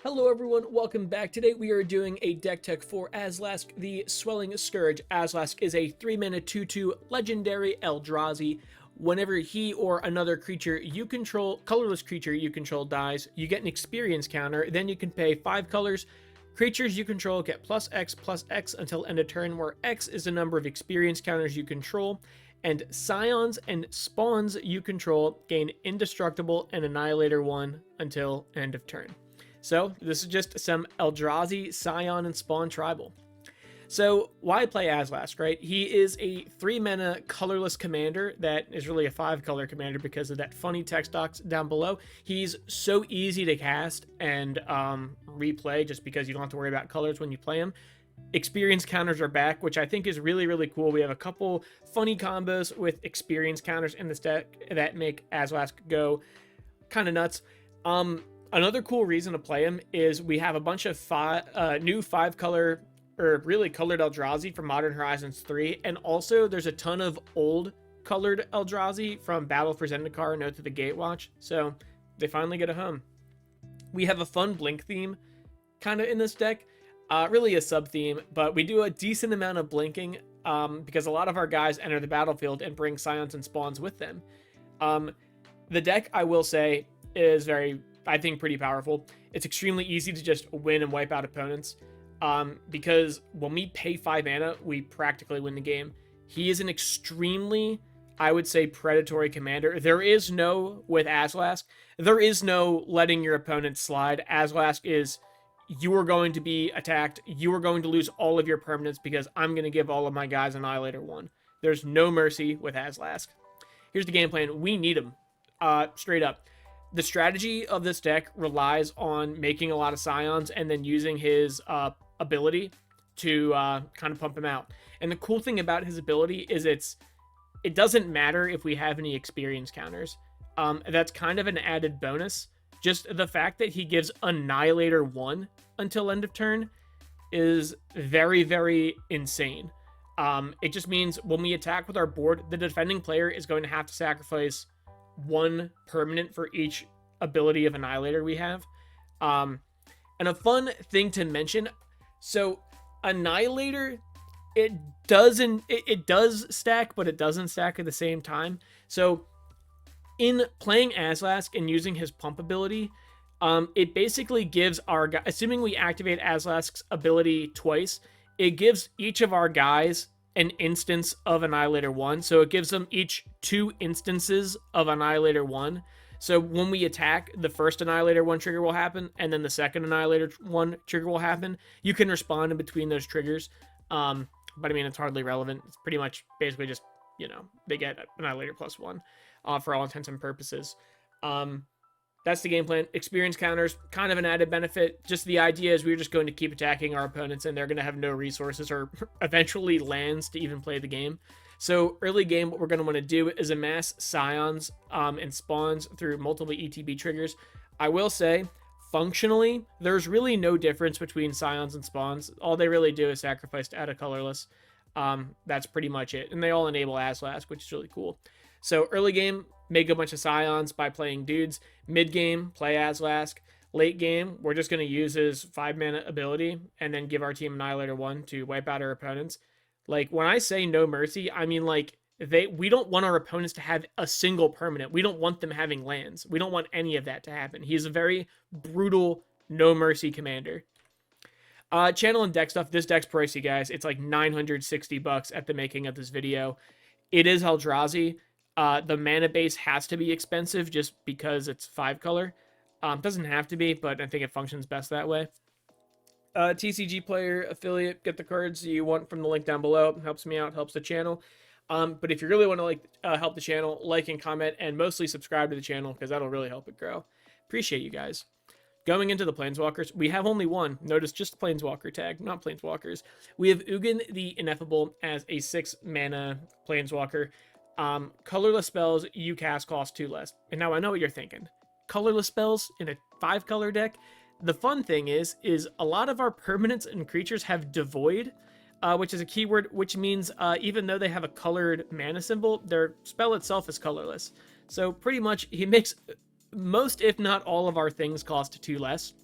Hello everyone, welcome back. Today we are doing a deck tech for Azlask, the Swelling Scourge. Azlask is a 3-mana 2/2 legendary Eldrazi. Whenever he or another creature you control, colorless creature you control dies, you get an experience counter, then you can pay 5 colors. Creatures you control get +X until end of turn, where X is the number of experience counters you control, and Scions and Spawns you control gain Indestructible and Annihilator 1 until end of turn. So this is just some Eldrazi, Scion, and Spawn tribal. So why play Azlask, right? He is a 3-mana colorless commander that is really a 5-color commander because of that funny text docs down below. He's so easy to cast and replay just because you don't have to worry about colors when you play him. Experience counters are back, which I think is really, really cool. We have a couple funny combos with experience counters in this deck that make Azlask go kind of nuts. Another cool reason to play him is we have a bunch of new 5-color, or really colored Eldrazi from Modern Horizons 3, and also there's a ton of old colored Eldrazi from Battle for Zendikar, Note to the Gatewatch, so they finally get a home. We have a fun Blink theme kind of in this deck, really a sub-theme, but we do a decent amount of blinking because a lot of our guys enter the battlefield and bring Scions and Spawns with them. The deck, I will say, is I think pretty powerful. It's extremely easy to just win and wipe out opponents because when we pay 5 mana, we practically win the game. He is an extremely, I would say, predatory commander. There is no, with Azlask, there is no letting your opponent slide. Azlask is, you are going to be attacked. You are going to lose all of your permanents because I'm going to give all of my guys Annihilator 1. There's no mercy with Azlask. Here's the game plan. We need him, straight up. The strategy of this deck relies on making a lot of Scions and then using his ability to kind of pump him out. And the cool thing about his ability is it doesn't matter if we have any experience counters. That's kind of an added bonus. Just the fact that he gives Annihilator 1 until end of turn is very, very insane. It just means when we attack with our board, the defending player is going to have to sacrifice 1 permanent for each ability of Annihilator we have. And a fun thing to mention, so Annihilator, it does stack, but it doesn't stack at the same time. So in playing Azlask and using his pump ability, it basically gives our guy, assuming we activate Azlask's ability twice, it gives each of our guys an instance of Annihilator 1. So it gives them each 2 instances of Annihilator 1. So when we attack, the first Annihilator 1 trigger will happen, and then the second Annihilator 1 trigger will happen. You can respond in between those triggers. But I mean, it's hardly relevant. It's pretty much basically just, they get Annihilator +1 for all intents and purposes. That's the game plan. Experience counters, kind of an added benefit. Just the idea is we're just going to keep attacking our opponents and they're going to have no resources or eventually lands to even play the game. So early game, what we're going to want to do is amass Scions and Spawns through multiple ETB triggers. I will say, functionally, there's really no difference between Scions and Spawns. All they really do is sacrifice to add a colorless. That's pretty much it. And they all enable Azlask, which is really cool. So early game, make a bunch of Scions by playing dudes. Mid game, play Azlask. Late game, we're just going to use his 5-mana ability and then give our team Annihilator 1 to wipe out our opponents. Like, when I say no mercy, I mean, like, we don't want our opponents to have a single permanent. We don't want them having lands. We don't want any of that to happen. He's a very brutal, no mercy commander. Channel and deck stuff. This deck's pricey, guys. It's like $960 at the making of this video. It is Eldrazi. The mana base has to be expensive just because it's 5-color. Doesn't have to be, but I think it functions best that way. TCG player affiliate, get the cards you want from the link down below. It helps me out, helps the channel. But if you really want to help the channel, like and comment, and mostly subscribe to the channel because that'll really help it grow. Appreciate you guys. Going into the Planeswalkers, we have only one. Notice just Planeswalker tag, not Planeswalkers. We have Ugin the Ineffable as a 6-mana Planeswalker. Colorless spells you cast cost 2 less. And now I know what you're thinking. Colorless spells in a 5-color deck? The fun thing is a lot of our permanents and creatures have Devoid, which is a keyword, which means even though they have a colored mana symbol, their spell itself is colorless. So pretty much he makes most, if not all, of our things cost 2 less.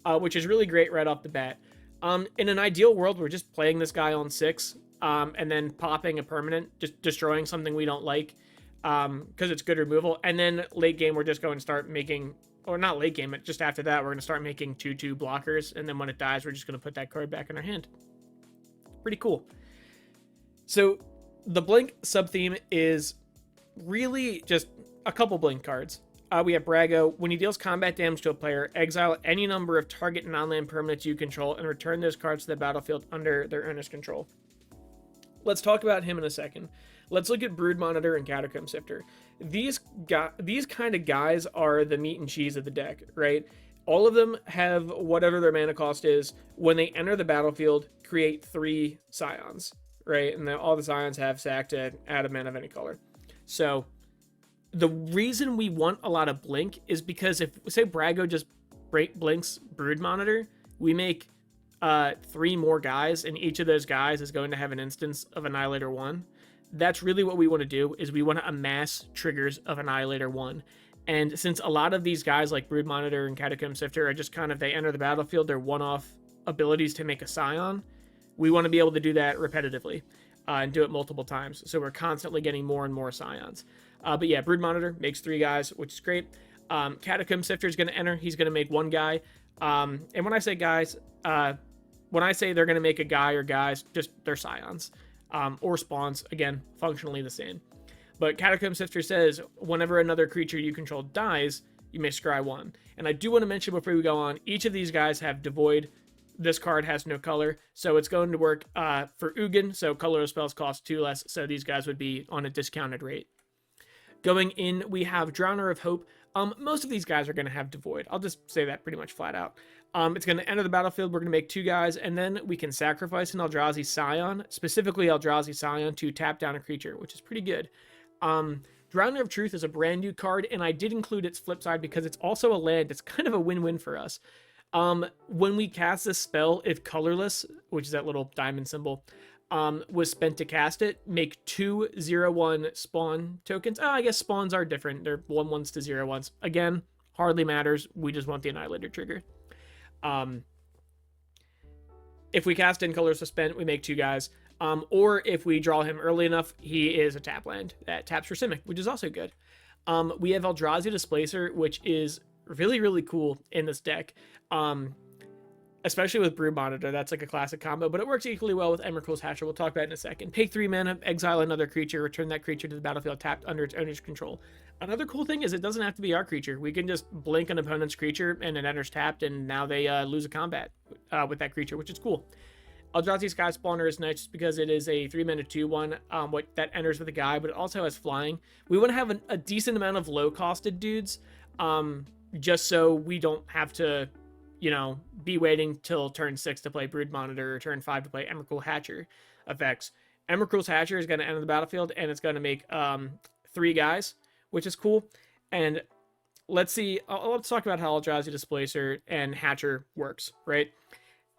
which is really great right off the bat. In an ideal world, we're just playing this guy on 6, and then popping a permanent, just destroying something we don't like, because it's good removal. And then late game, we're just going to start making, or not late game, but just after that, we're going to start making 2/2 blockers. And then when it dies, we're just going to put that card back in our hand. Pretty cool. So the Blink sub-theme is really just a couple Blink cards. We have Brago. When he deals combat damage to a player, exile any number of target non-land permanents you control and return those cards to the battlefield under their owner's control. Let's talk about him in a second. Let's look at Brood Monitor and Catacomb Sifter. These kind of guys are the meat and cheese of the deck, right? All of them have whatever their mana cost is. When they enter the battlefield, create 3 Scions, right? And all the Scions have sack to add a mana of any color. So the reason we want a lot of Blink is because if, say, Brago just blinks Brood Monitor, we make 3 more guys, and each of those guys is going to have an instance of Annihilator 1. That's really what we want to do, is we want to amass triggers of Annihilator 1. And since a lot of these guys like Brood Monitor and Catacomb Sifter are just kind of, they enter the battlefield, they're one-off abilities to make a Scion, we want to be able to do that repetitively and do it multiple times. So we're constantly getting more and more Scions. But yeah, Brood Monitor makes 3 guys, which is great. Catacomb Sifter is going to enter. He's going to make 1 guy. And when I say guys, when I say they're going to make a guy or guys, just they're Scions. Or spawns, again, functionally the same. But Catacomb Sifter says, whenever another creature you control dies, you may scry 1. And I do want to mention before we go on, each of these guys have Devoid. This card has no color, so it's going to work for Ugin, so colorless spells cost 2 less, so these guys would be on a discounted rate. Going in, we have Drowner of Hope. Most of these guys are going to have Devoid. I'll just say that pretty much flat out. It's going to enter the battlefield. We're going to make 2 guys, and then we can sacrifice an Eldrazi Scion, specifically Eldrazi Scion, to tap down a creature, which is pretty good. Drowner of Truth is a brand new card, and I did include its flip side because it's also a land. It's kind of a win-win for us. When we cast this spell, if colorless, which is that little diamond symbol, was spent to cast it, make 2 0/1 spawn tokens. I guess spawns are different. They're 1/1s to 0/1s. Again, hardly matters. We just want the Annihilator trigger. If we cast in color suspend, we make 2 guys. Or if we draw him early enough, he is a tap land that taps for Simic, which is also good. We have Eldrazi Displacer, which is really, really cool in this deck. Especially with Brood Monitor, that's like a classic combo, but it works equally well with Emrakul's Hatcher. We'll talk about it in a second. Pay 3 mana, exile another creature, return that creature to the battlefield tapped under its owner's control. Another cool thing is it doesn't have to be our creature. We can just blink an opponent's creature and it enters tapped, and now they lose a combat with that creature, which is cool. Eldrazi Sky Spawner is nice just because it is a 3 mana 2/1 that enters with a guy, but it also has flying. We want to have a decent amount of low-costed dudes, just so we don't have to, be waiting till turn 6 to play Brood Monitor or turn 5 to play Emrakul Hatcher effects. Emrakul's Hatcher is going to enter the battlefield, and it's going to make 3 guys, which is cool. And let's talk about how Eldrazi Displacer and Hatcher works, right?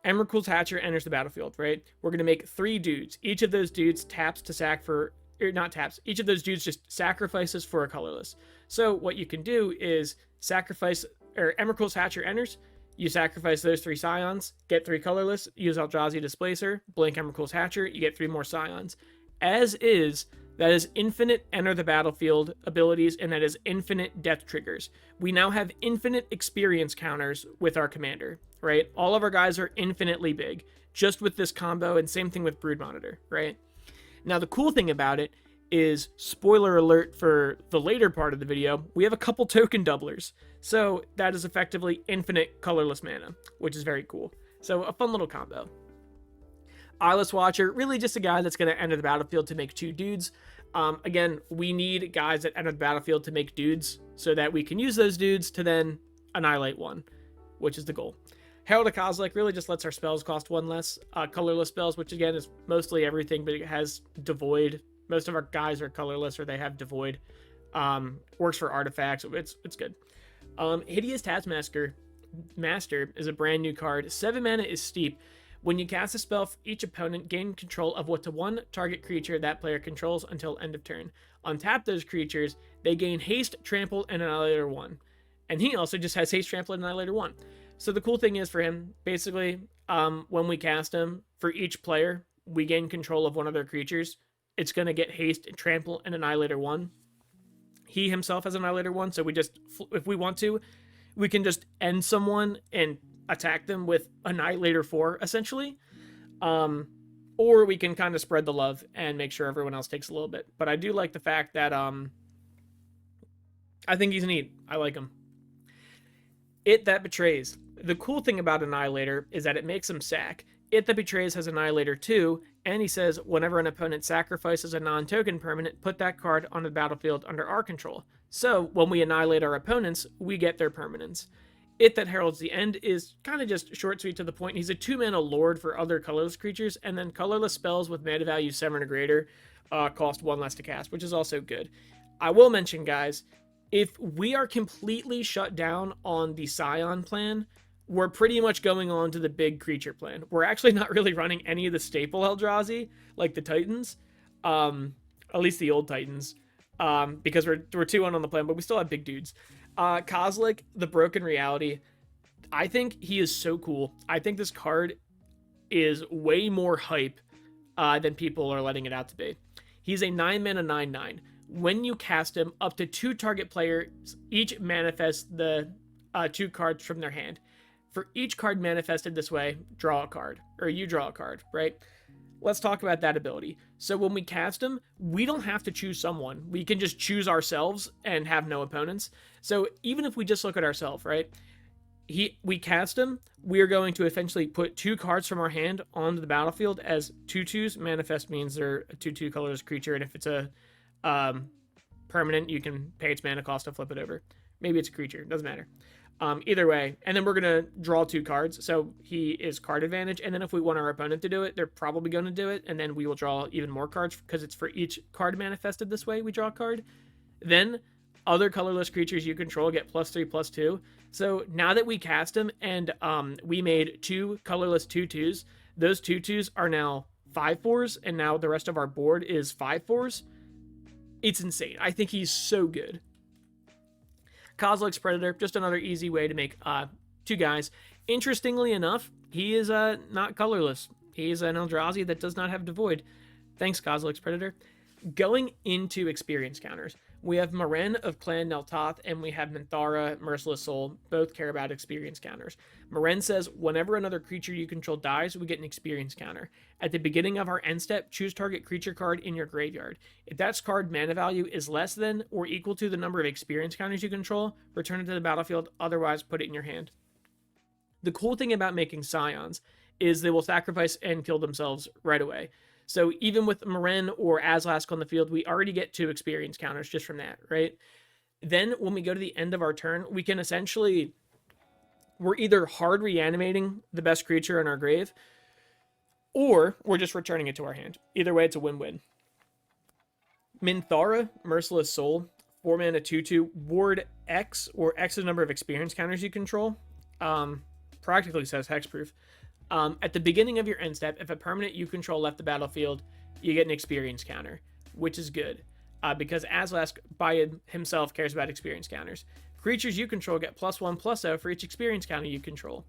Emrakul's Hatcher enters the battlefield, right? We're going to make 3 dudes. Each of those dudes taps to sack for, or not taps, each of those dudes just sacrifices for a colorless. So what you can do is sacrifice, or Emrakul's Hatcher enters, you sacrifice those 3 Scions, get 3 colorless, use Eldrazi Displacer, blink Emrakul's Hatcher, you get 3 more Scions. As is, that is infinite enter the battlefield abilities, and that is infinite death triggers. We now have infinite experience counters with our commander, right? All of our guys are infinitely big, just with this combo, and same thing with Brood Monitor, right? Now, the cool thing about it is, spoiler alert for the later part of the video, we have a couple token doublers. So that is effectively infinite colorless mana, which is very cool. So a fun little combo. Eyeless Watcher, really just a guy that's going to enter the battlefield to make 2 dudes. Again, we need guys that enter the battlefield to make dudes so that we can use those dudes to then annihilate 1, which is the goal. Herald of Kozilek really just lets our spells cost 1 less. Colorless spells, which again is mostly everything, but it has Devoid. Most of our guys are colorless or they have Devoid. Works for artifacts. It's good. Hideous Taskmaster Master is a brand new card. 7 mana is steep. When you cast a spell, each opponent gain control of what to 1 target creature that player controls until end of turn. Untap those creatures, they gain haste, trample, and annihilator 1. And he also just has haste, trample, and annihilator 1. So the cool thing is for him, basically, when we cast him, for each player, we gain control of one of their creatures. It's going to get haste, trample, and annihilator 1. He himself has annihilator 1, so we just, if we want to, we can just end someone and attack them with annihilator 4, essentially. Or we can kind of spread the love and make sure everyone else takes a little bit. But I do like the fact that I think he's neat. I like him. It That Betrays. The cool thing about Annihilator is that it makes him sack. It That Betrays has Annihilator 2, and he says whenever an opponent sacrifices a non-token permanent, put that card on the battlefield under our control. So when we annihilate our opponents, we get their permanents. It That Heralds the End is kind of just short, sweet, to the point. He's a 2-mana lord for other colorless creatures, and then colorless spells with mana value 7 or greater cost 1 less to cast, which is also good. I will mention, guys, if we are completely shut down on the Scion plan, we're pretty much going on to the big creature plan. We're actually not really running any of the staple Eldrazi, like the Titans, at least the old Titans, because we're 2-1 on the plan, but we still have big dudes. Kozilek, the Broken Reality, I think he is so cool. I think this card is way more hype than people are letting it out to be. He's a 9-mana 9/9. When you cast him, up to 2 target players each manifest the 2 cards from their hand. For each card manifested this way, draw a card, or you draw a card, right? Let's talk about that ability. So when we cast him, we don't have to choose someone. We can just choose ourselves and have no opponents. So even if we just look at ourselves, right? We cast him, we are going to essentially put 2 cards from our hand onto the battlefield as 2/2s. Manifest means they're a 2/2 colorless creature, and if it's a permanent, you can pay its mana cost to flip it over. Maybe it's a creature, doesn't matter. Either way, and then we're going to draw 2 cards, so he is card advantage, and then if we want our opponent to do it, they're probably going to do it, and then we will draw even more cards, because it's for each card manifested this way, we draw a card. Then, other colorless creatures you control get +3/+2, so now that we cast him, and we made 2 colorless 2/2s, those 2/2s are now 5/4s, and now the rest of our board is 5/4s. It's insane. I think he's so good. Kozilek's Predator, just another easy way to make 2 guys. Interestingly enough, he is not colorless. He is an Eldrazi that does not have Devoid. Thanks, Kozilek's Predator. Going into experience counters, we have Maren of Clan Neltoth, and we have Minthara, Merciless Soul. Both care about experience counters. Maren says, whenever another creature you control dies, we get an experience counter. At the beginning of our end step, choose target creature card in your graveyard. If that card's mana value is less than or equal to the number of experience counters you control, return it to the battlefield, otherwise put it in your hand. The cool thing about making Scions is they will sacrifice and kill themselves right away. So even with Maren or Azlask on the field, we already get 2 experience counters just from that, right? Then when we go to the end of our turn, we can essentially, we're either hard reanimating the best creature in our grave, or we're just returning it to our hand. Either way, it's a win-win. Minthara, Merciless Soul, 4-mana 2/2, ward X, or X is the number of experience counters you control. Practically says hexproof. At the beginning of your end step, if a permanent you control left the battlefield, you get an experience counter, which is good, because Azlask by himself cares about experience counters. Creatures you control get +1/+0 for each experience counter you control.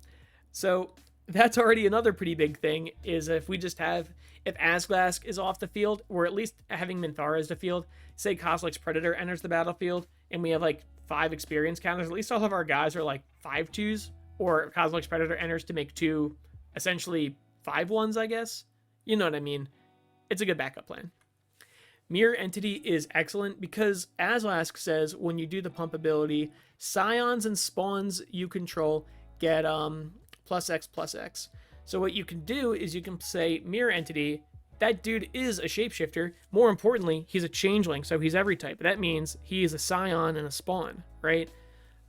So that's already another pretty big thing, is if we just have, if Azlask is off the field, or at least having Minthara as the field, say Kozilek's Predator enters the battlefield, and we have like 5 experience counters, at least all of our guys are like 5/2s, or Kozilek's Predator enters to make 2 essentially 5/1s, I guess. You know what I mean. It's a good backup plan. Mirror Entity is excellent because Azlask says when you do the pump ability, Scions and Spawns you control get +X/+X. So what you can do is you can say Mirror Entity, that dude is a shapeshifter. More importantly, he's a changeling, so he's every type. That means he is a Scion and a Spawn, right?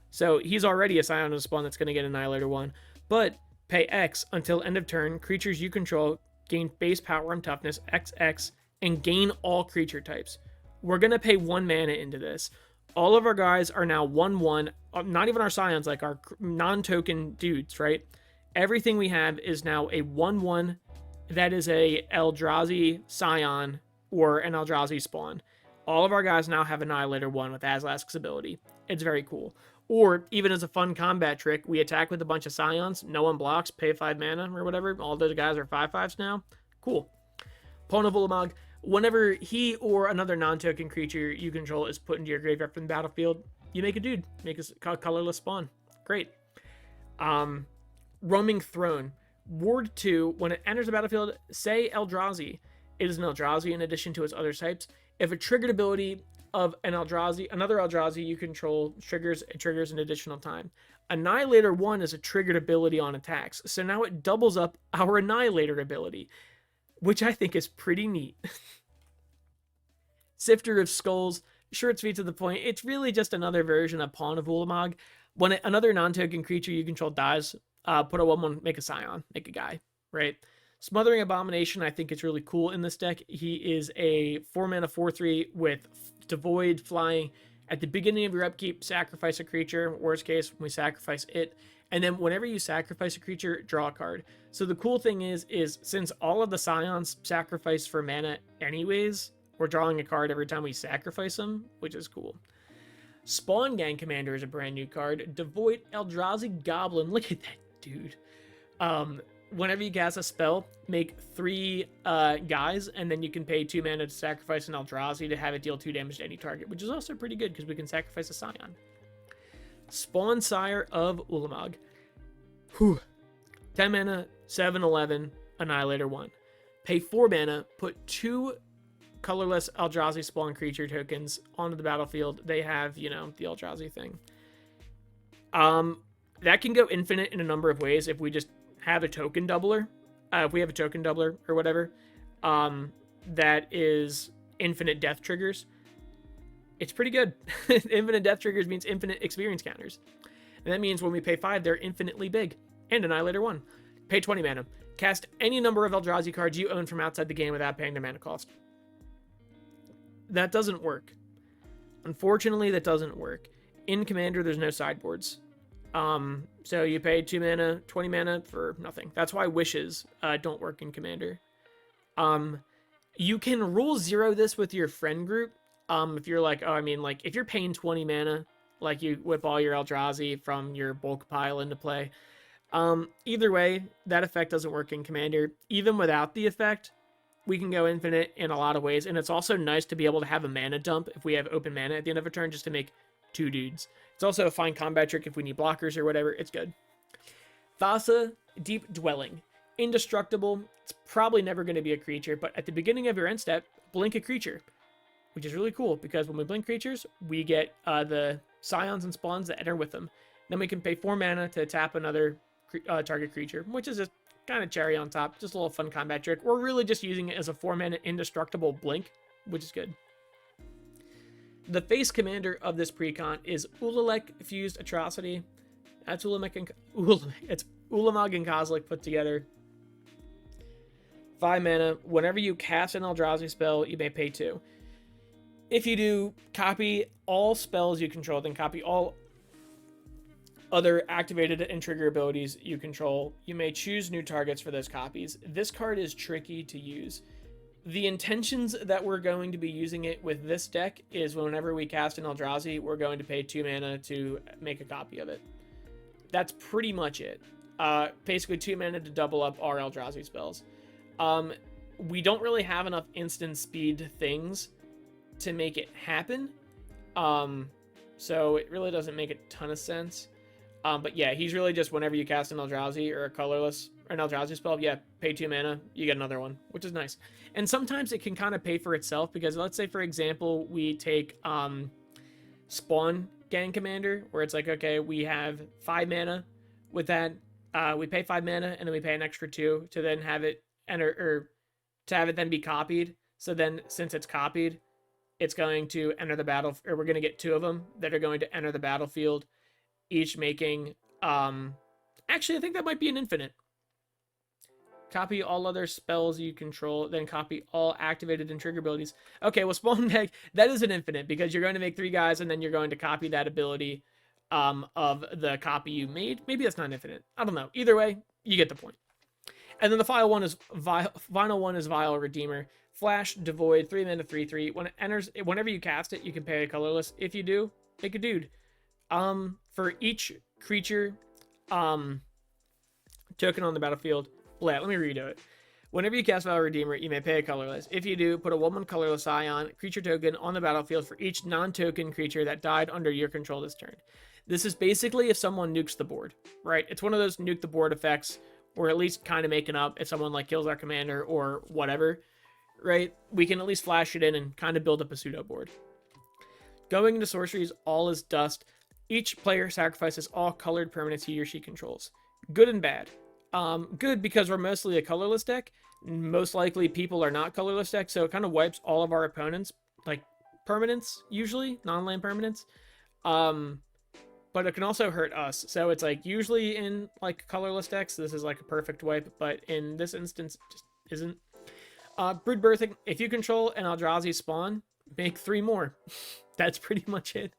So he's already a Scion and a Spawn that's going to get Annihilator 1. But pay X until end of turn. Creatures you control gain base power and toughness XX and gain all creature types. We're going to pay 1 mana into this. All of our guys are now 1/1. Not even our Scions, like our non-token dudes, right? Everything we have is now a 1/1 that is a Eldrazi Scion or an Eldrazi Spawn. All of our guys now have Annihilator 1 with Azlask's ability. It's very cool. Or even as a fun combat trick, we attack with a bunch of Scions, no one blocks, pay 5 mana or whatever. All those guys are 5/5s now. Cool. Pawn of Ulamog. Whenever he or another non-token creature you control is put into your graveyard from the battlefield, you make a dude. Make a colorless spawn. Great. Roaming Throne. Ward 2, when it enters the battlefield, say Eldrazi. It is an Eldrazi in addition to its other types. If a triggered ability of an Eldrazi, another Eldrazi you control triggers, it triggers an additional time. Annihilator 1 is a triggered ability on attacks, so now it doubles up our Annihilator ability, which I think is pretty neat. Sifter of Skulls, short, sweet, to the point. It's really just another version of Pawn of Ulamog. When another non-token creature you control dies, put a 1/1, make a Scion, make a guy, right? Smothering Abomination, I think it's really cool in this deck. He is a 4-mana 4/3 with Devoid flying. At the beginning of your upkeep, sacrifice a creature. Worst case, we sacrifice it. And then whenever you sacrifice a creature, draw a card. So the cool thing is since all of the Scions sacrifice for mana anyways, we're drawing a card every time we sacrifice them, which is cool. Spawn Gang Commander is a brand new card. Devoid Eldrazi Goblin. Look at that dude. Whenever you cast a spell, make 3 guys, and then you can pay 2 mana to sacrifice an Eldrazi to have it deal 2 damage to any target, which is also pretty good because we can sacrifice a Scion. Spawn Sire of Ulamog. 10 mana, 7/11, Annihilator 1. Pay 4 mana, put 2 colorless Eldrazi spawn creature tokens onto the battlefield. They have, the Eldrazi thing. That can go infinite in a number of ways if we just have a token doubler. If we have a token doubler or whatever, that is infinite death triggers. It's pretty good. Infinite death triggers means infinite experience counters. And that means when we pay 5, they're infinitely big. And Annihilator 1. Pay 20 mana. Cast any number of Eldrazi cards you own from outside the game without paying their mana cost. That doesn't work. Unfortunately, that doesn't work. In Commander, there's no sideboards. So you pay 2 mana, 20 mana for nothing. That's why wishes don't work in Commander. You can rule 0 this with your friend group. If you're like, if you're paying 20 mana, like you whip all your Eldrazi from your bulk pile into play. Either way, that effect doesn't work in Commander. Even without the effect, we can go infinite in a lot of ways. And it's also nice to be able to have a mana dump if we have open mana at the end of a turn just to make 2 dudes. It's also a fine combat trick if we need blockers or whatever. It's good. Thassa, Deep Dwelling. Indestructible. It's probably never going to be a creature, but at the beginning of your end step, blink a creature, which is really cool because when we blink creatures, we get the Scions and Spawns that enter with them. Then we can pay 4 mana to tap another target creature, which is just kind of cherry on top. Just a little fun combat trick. We're really just using it as a 4-mana indestructible blink, which is good. The face commander of this precon is Ulalek Fused Atrocity. That's Ulamog and Kozilek put together. 5 mana. Whenever you cast an Eldrazi spell, you may pay 2. If you do, copy all spells you control, then copy all other activated and trigger abilities you control. You may choose new targets for those copies. This card is tricky to use. The intentions that we're going to be using it with this deck is whenever we cast an Eldrazi, we're going to pay 2 mana to make a copy of it. That's pretty much it. Basically 2 mana to double up our Eldrazi spells. We don't really have enough instant speed things to make it happen. So it really doesn't make a ton of sense. But yeah, he's really just whenever you cast an Eldrazi or a colorless or an Eldrazi spell, yeah, pay 2 mana, you get another one, which is nice. And sometimes it can kind of pay for itself because let's say, for example, we take Spawn Gang Commander, where it's like, okay, we have 5 mana with that. We pay 5 mana and then we pay an extra 2 to then have it enter, or to have it then be copied. So then since it's copied, it's going to enter the battle, or we're going to get 2 of them that are going to enter the battlefield, each making, actually, I think that might be an infinite. Copy all other spells you control, then copy all activated and trigger abilities. Okay, well, Spawn Bag, that is an infinite, because you're going to make 3 guys, and then you're going to copy that ability of the copy you made. Maybe that's not infinite. I don't know. Either way, you get the point. And then the final one is Vile Redeemer. Flash, Devoid, 3 mana, 3/3. When it enters, whenever you cast it, you can pay a colorless. If you do, make a dude. For each creature token on the battlefield, let me redo it. Whenever you cast Valor Redeemer, you may pay a colorless. If you do, put a 1/1 colorless Scion creature token on the battlefield for each non-token creature that died under your control this turn. This is basically if someone nukes the board, right? It's one of those nuke the board effects, or at least kind of making up if someone like kills our commander or whatever, right? We can at least flash it in and kind of build up a pseudo board. Going into sorceries, all is dust. Each player sacrifices all colored permanents he or she controls. Good and bad. Good because we're mostly a colorless deck. Most likely people are not colorless deck, so it kind of wipes all of our opponents, like permanents, usually, non-land permanents. But it can also hurt us. So it's like usually in like colorless decks, this is like a perfect wipe, but in this instance, it just isn't. Brood birthing, if you control an Eldrazi spawn, make 3 more. That's pretty much it.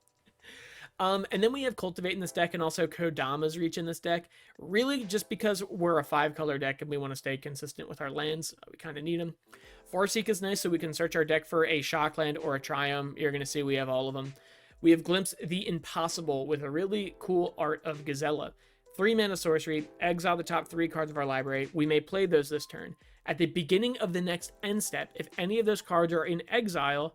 And then we have Cultivate in this deck and also Kodama's Reach in this deck. Really, just because we're a 5-color deck and we want to stay consistent with our lands, we kind of need them. Farseek is nice so we can search our deck for a Shockland or a Triumph. You're going to see we have all of them. We have Glimpse the Impossible with a really cool art of Gazella. 3 mana sorcery, exile the top 3 cards of our library. We may play those this turn. At the beginning of the next end step, if any of those cards are in exile,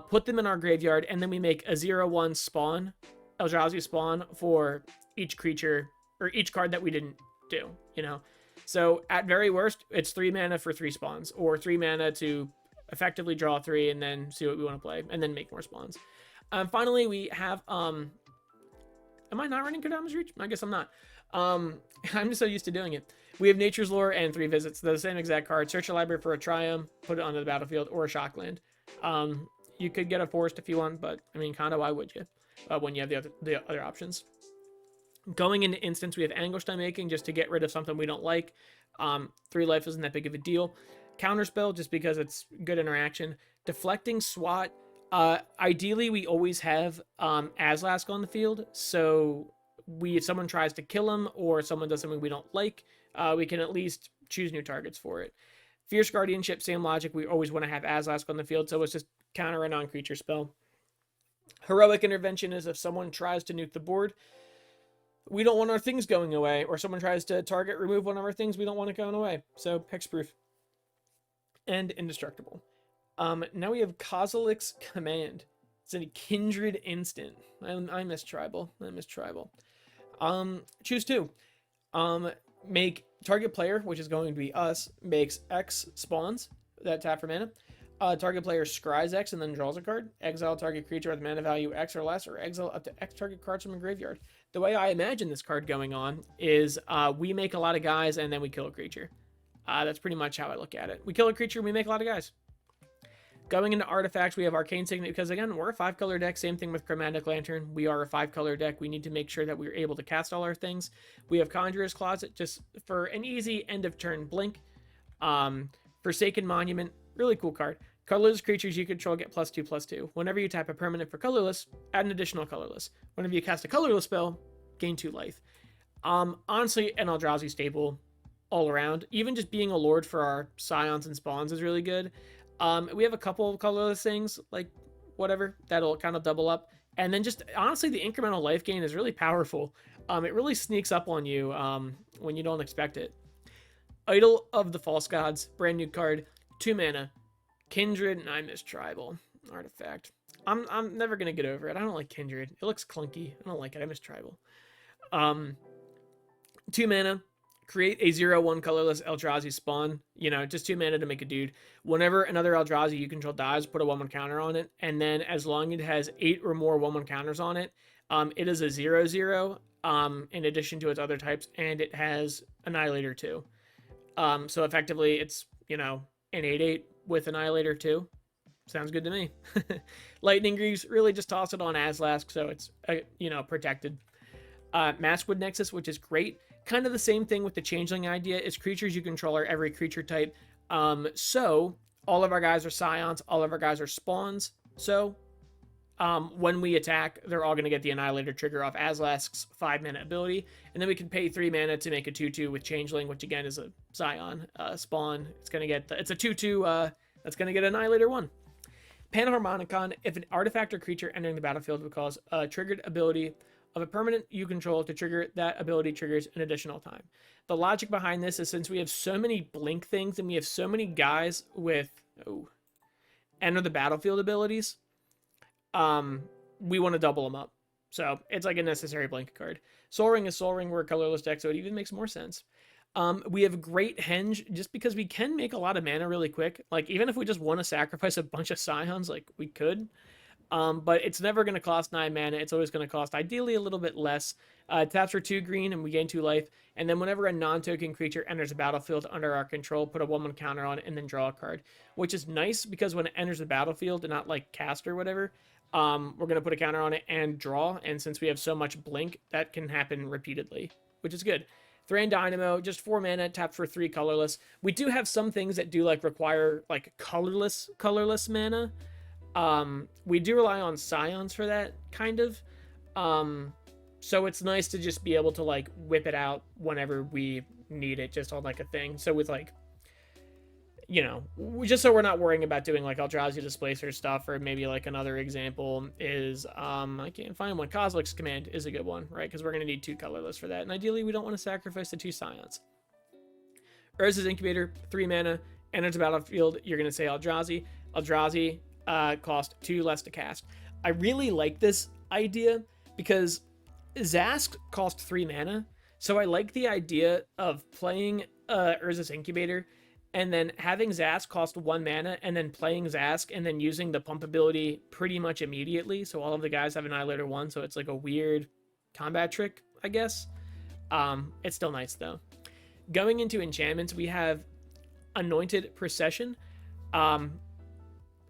put them in our graveyard, and then we make a 0/1 spawn, Eldrazi spawn, for each creature, or each card that we didn't do, you know? So, at very worst, it's 3 mana for 3 spawns, or 3 mana to effectively draw 3, and then see what we want to play, and then make more spawns. Finally, we have, am I not running Kodama's Reach? I guess I'm not. I'm just so used to doing it. We have Nature's Lore and 3 Visits, the same exact card. Search your library for a Triumph, put it onto the battlefield, or a Shockland. You could get a Forest if you want, but I mean, kind of, why would you? When you have the other options. Going into instance, we have Anguish Time Making just to get rid of something we don't like. 3 life isn't that big of a deal. Counterspell, just because it's good interaction. Deflecting Swat. Ideally, we always have Azlask on the field, so if someone tries to kill him or someone does something we don't like, we can at least choose new targets for it. Fierce Guardianship, same logic. We always want to have Azlask on the field, so it's just counter a non-creature spell. Heroic Intervention is if someone tries to nuke the board, we don't want our things going away, or someone tries to target remove one of our things, we don't want it going away. So Hexproof and Indestructible. Now we have Kozilek's Command. It's a Kindred instant. I miss Tribal. Choose 2. Make target player, which is going to be us, makes X spawns that tap for mana. Target player scries X and then draws a card. Exile target creature with mana value X or less, or exile up to X target cards from a graveyard. The way I imagine this card going on is we make a lot of guys and then we kill a creature. That's pretty much how I look at it. We kill a creature, we make a lot of guys. Going into artifacts, we have Arcane Signet, because again, we're a 5-color deck. Same thing with Chromatic Lantern. We are a 5-color deck. We need to make sure that we're able to cast all our things. We have Conjurer's Closet, just for an easy end-of-turn blink. Forsaken Monument, really cool card. Colorless creatures you control get +2/+2. Whenever you tap a permanent for colorless, add an additional colorless. Whenever you cast a colorless spell, gain 2 life. Honestly, an Eldrazi staple all around. Even just being a lord for our Scions and Spawns is really good. We have a couple of colorless things, like whatever, that'll kind of double up. And then just, honestly, the incremental life gain is really powerful. It really sneaks up on you when you don't expect it. Idol of the False Gods, brand new card, 2 mana. Kindred, and I miss Tribal artifact. I'm never going to get over it. I don't like Kindred. It looks clunky. I don't like it. I miss Tribal. 2 mana. Create a 0/1 colorless Eldrazi spawn. You know, just 2 mana to make a dude. Whenever another Eldrazi you control dies, put a 1/1 counter on it. And then as long as it has 8 or more 1/1 counters on it, it is a 0/0 in addition to its other types. And it has Annihilator 2. So effectively, it's, you know, an 8/8 with Annihilator 2. Sounds good to me. Lightning Greaves, really just toss it on Azlask, so it's, you know, protected. Maskwood Nexus, which is great. Kind of the same thing with the Changeling idea. It's creatures you control are every creature type. So all of our guys are Scions, all of our guys are Spawns. So when we attack, they're all going to get the Annihilator trigger off Azlask's 5-mana ability. And then we can pay 3 mana to make a 2/2 with Changeling, which again is a Scion spawn. It's going to get, it's a 2/2 that's going to get Annihilator 1. Panharmonicon, if an artifact or creature entering the battlefield would cause a triggered ability of a permanent you control to trigger that ability triggers an additional time. The logic behind this is since we have so many blink things and we have so many guys with enter the battlefield abilities, we want to double them up. So it's like a necessary blink card. Soul Ring is Soul Ring. We're a colorless deck, so it even makes more sense. We have great Henge just because we can make a lot of mana really quick. Like even if we just want to sacrifice a bunch of Scions, like we could. But it's never going to cost 9 mana. It's always going to cost ideally a little bit less. Taps for 2 green and we gain 2 life. And then whenever a non-token creature enters the battlefield under our control, put a 1/1 counter on it and then draw a card. Which is nice because when it enters the battlefield and not like cast or whatever, we're going to put a counter on it and draw. And since we have so much blink, that can happen repeatedly, which is good. Thran Dynamo, just 4 mana, tap for 3 colorless. We do have some things that do like require like colorless mana. We do rely on Scions for that, kind of. So it's nice to just be able to like whip it out whenever we need it, just on like a thing. So with like, you know, just so we're not worrying about doing like Eldrazi Displacer stuff, or maybe like another example is, I can't find one. Kozilek's Command is a good one, right? Because we're going to need 2 colorless for that. And ideally, we don't want to sacrifice the 2 Scions. Urza's Incubator, 3 mana, enters the battlefield. You're going to say Eldrazi. Eldrazi cost 2 less to cast. I really like this idea because Zaask cost 3 mana. So I like the idea of playing Urza's Incubator and then having Zaask cost 1 mana and then playing Zaask and then using the pump ability pretty much immediately. So all of the guys have Annihilator 1, so it's like a weird combat trick, I guess. It's still nice though. Going into enchantments, we have Anointed Procession.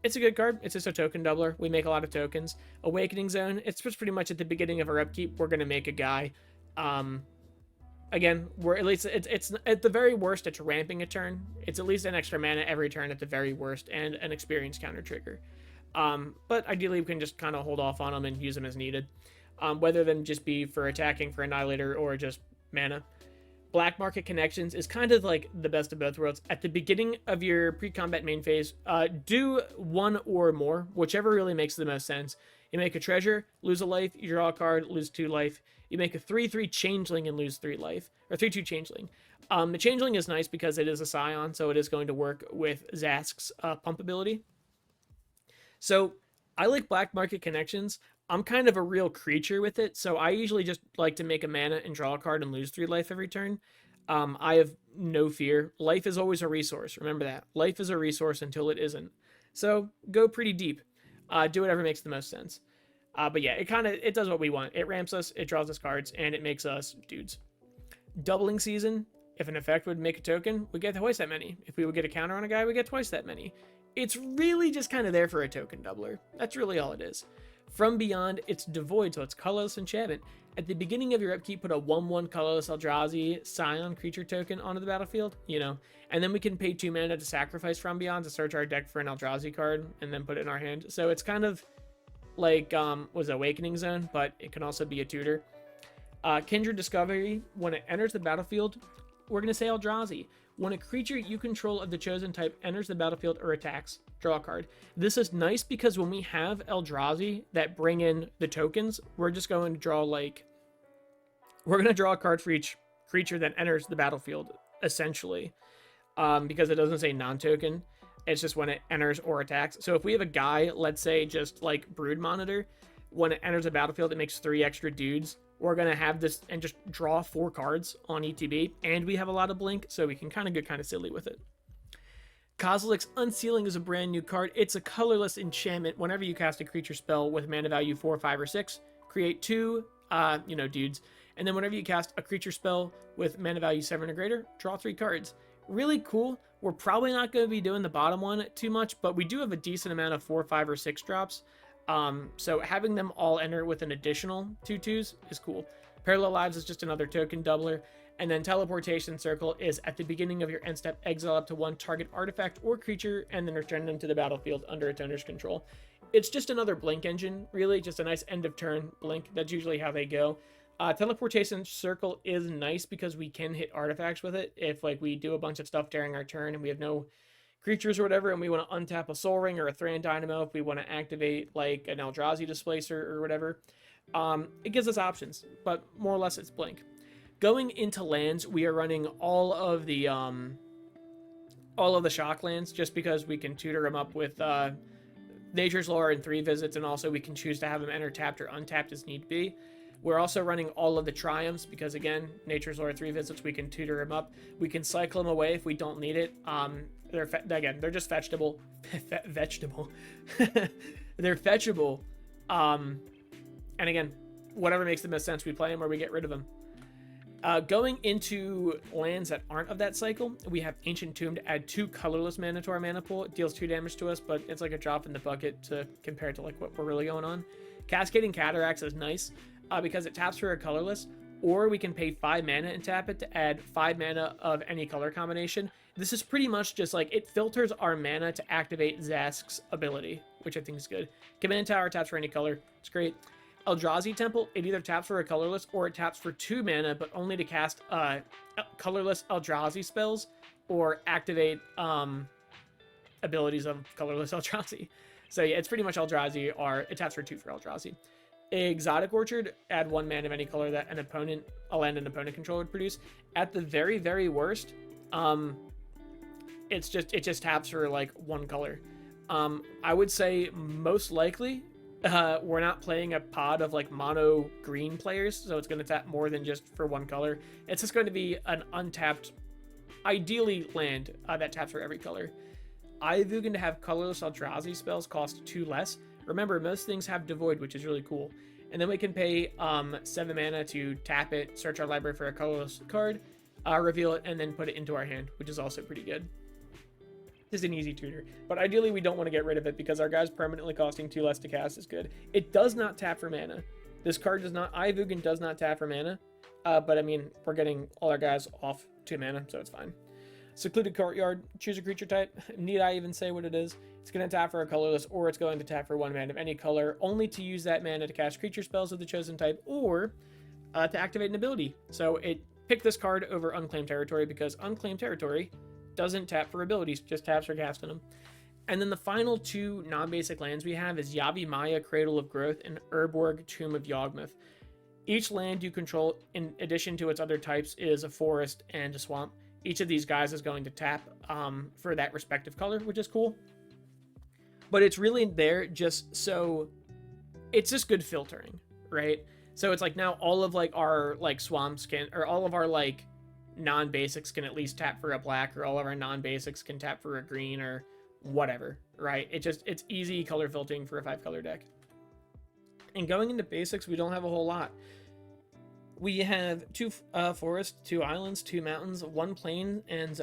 It's a good card. It's just a token doubler. We make a lot of tokens. Awakening Zone, it's just pretty much at the beginning of our upkeep. We're going to make a guy. Again, we're at least it's at the very worst, it's ramping a turn. It's at least an extra mana every turn at the very worst, and an experience counter trigger. But ideally, we can just kind of hold off on them and use them as needed. Whether them just be for attacking for Annihilator or just mana. Black Market Connections is kind of like the best of both worlds. At the beginning of your pre-combat main phase, do 1 or more, whichever really makes the most sense. You make a treasure, lose a life, you draw a card, lose 2 life. You make a 3/3 changeling and lose 3 life, or 3/2 changeling. The changeling is nice because it is a Scion, so it is going to work with Zaask's pump ability. So I like Black Market Connections. I'm kind of a real creature with it, so I usually just like to make a mana and draw a card and lose 3 life every turn. I have no fear. Life is always a resource. Remember that. Life is a resource until it isn't. So go pretty deep. Do whatever makes the most sense. But yeah, it does what we want. It ramps us, it draws us cards, and it makes us dudes. Doubling Season, if an effect would make a token, we get twice that many. If we would get a counter on a guy, we get twice that many. It's really just kind of there for a token doubler. That's really all it is. From Beyond, it's devoid, so it's colorless enchantment. At the beginning of your upkeep, put a 1/1 colorless Eldrazi Scion creature token onto the battlefield, and then we can pay 2 mana to sacrifice From Beyond to search our deck for an Eldrazi card and then put it in our hand. So it's kind of like was Awakening Zone, but it can also be a tutor. Kindred Discovery, when it enters the battlefield, we're going to say Eldrazi. When a creature you control of the chosen type enters the battlefield or attacks, draw a card. This is nice because when we have Eldrazi that bring in the tokens, we're just going to draw a card for each creature that enters the battlefield, essentially. Because it doesn't say non-token. It's just when it enters or attacks. So if we have a guy, let's say just like Brood Monitor, when it enters the battlefield, it makes 3 extra dudes. We're going to have this and just draw 4 cards on ETB, and we have a lot of blink, so we can kind of get kind of silly with it. Kozilek's Unsealing is a brand new card. It's a colorless enchantment. Whenever you cast a creature spell with mana value 4, 5, or 6, create 2, dudes. And then whenever you cast a creature spell with mana value 7 or greater, draw 3 cards. Really cool. We're probably not going to be doing the bottom one too much, but we do have a decent amount of 4, 5, or 6 drops. So having them all enter with an additional 2/2s is cool. Parallel Lives is just another token doubler. And then Teleportation Circle is at the beginning of your end step, exile up to 1 target artifact or creature, and then return them to the battlefield under its owner's control. It's just another blink engine, really, just a nice end of turn blink. That's usually how they go. Teleportation Circle is nice because we can hit artifacts with it. If we do a bunch of stuff during our turn and we have no creatures or whatever, and we want to untap a Soul Ring or a Thran Dynamo, if we want to activate an Eldrazi Displacer or whatever. It gives us options, but more or less it's blank. Going into lands, we are running all of the shock lands just because we can tutor them up with Nature's Lore and 3 visits, and also we can choose to have them enter tapped or untapped as need be. We're also running all of the Triumphs because, again, Nature's Lore 3 visits, we can tutor them up. We can cycle them away if we don't need it. They're just fetchable. Vegetable. They're fetchable. And again, whatever makes the most sense, we play them or we get rid of them. Going into lands that aren't of that cycle, we have Ancient Tomb to add 2 colorless mana to our mana pool. It deals 2 damage to us, but it's like a drop in the bucket compared to like what we're really going on. Cascading Cataracts is nice because it taps for a colorless, or we can pay 5 mana and tap it to add 5 mana of any color combination. This is pretty much just like it filters our mana to activate Azlask's ability, which I think is good. Command Tower taps for any color. It's great. Eldrazi Temple, it either taps for a colorless or it taps for 2 mana, but only to cast colorless Eldrazi spells or activate abilities of colorless Eldrazi. So yeah, it's pretty much Eldrazi, or it taps for 2 for Eldrazi. Exotic Orchard, add 1 mana of any color that a land an opponent control would produce. At the very, very worst, it just taps for like 1 color. I would say most likely we're not playing a pod of like mono green players, so it's going to tap more than just for 1 color. It's just going to be an untapped, ideally land that taps for every color. Ivugan to have colorless Eldrazi spells cost 2 less. Remember, most things have Devoid, which is really cool. And then we can pay 7 mana to tap it, search our library for a colorless card, reveal it, and then put it into our hand, which is also pretty good. Just an easy tutor. But ideally, we don't want to get rid of it because our guys permanently costing 2 less to cast is good. It does not tap for mana. This card does not... Ivugan does not tap for mana. But, I mean, we're getting all our guys off 2 mana, so it's fine. Secluded Courtyard, choose a creature type. Need I even say what it is? It's going to tap for a colorless, or it's going to tap for 1 mana of any color, only to use that mana to cast creature spells of the chosen type, or to activate an ability. So it picked this card over Unclaimed Territory because Unclaimed Territory doesn't tap for abilities, just taps for casting them. And then the final 2 non-basic lands we have is Yavimaya, Cradle of Growth, and Urborg, Tomb of Yawgmoth. Each land you control, in addition to its other types, is a forest and a swamp. Each of these guys is going to tap for that respective color, which is cool. But it's really there just so... It's just good filtering, right? So it's like now all of like our like swamps can... Or all of our like non-basics can at least tap for a black, or all of our non-basics can tap for a green or whatever, right? It's easy color filtering for a 5-color deck. And going into basics, we don't have a whole lot. We have 2 forests, 2 islands, 2 mountains, 1 plain, and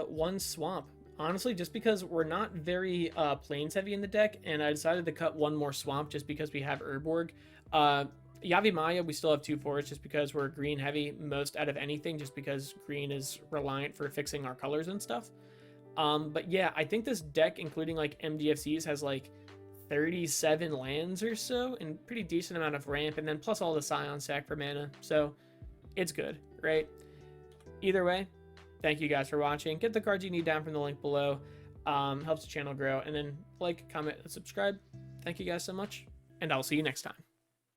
1 swamp. Honestly, just because we're not very plains heavy in the deck, and I decided to cut 1 more swamp just because we have Urborg. Yavimaya, we still have 2 forests just because we're green heavy most out of anything, just because green is reliant for fixing our colors and stuff. But yeah, I think this deck, including like MDFCs, has like 37 lands or so, and pretty decent amount of ramp, and then plus all the Scion stack for mana, so it's good, right? Either way, thank you guys for watching. Get the cards you need down from the link below. Helps the channel grow, and then like, comment, and subscribe. Thank you guys so much, and I'll see you next time.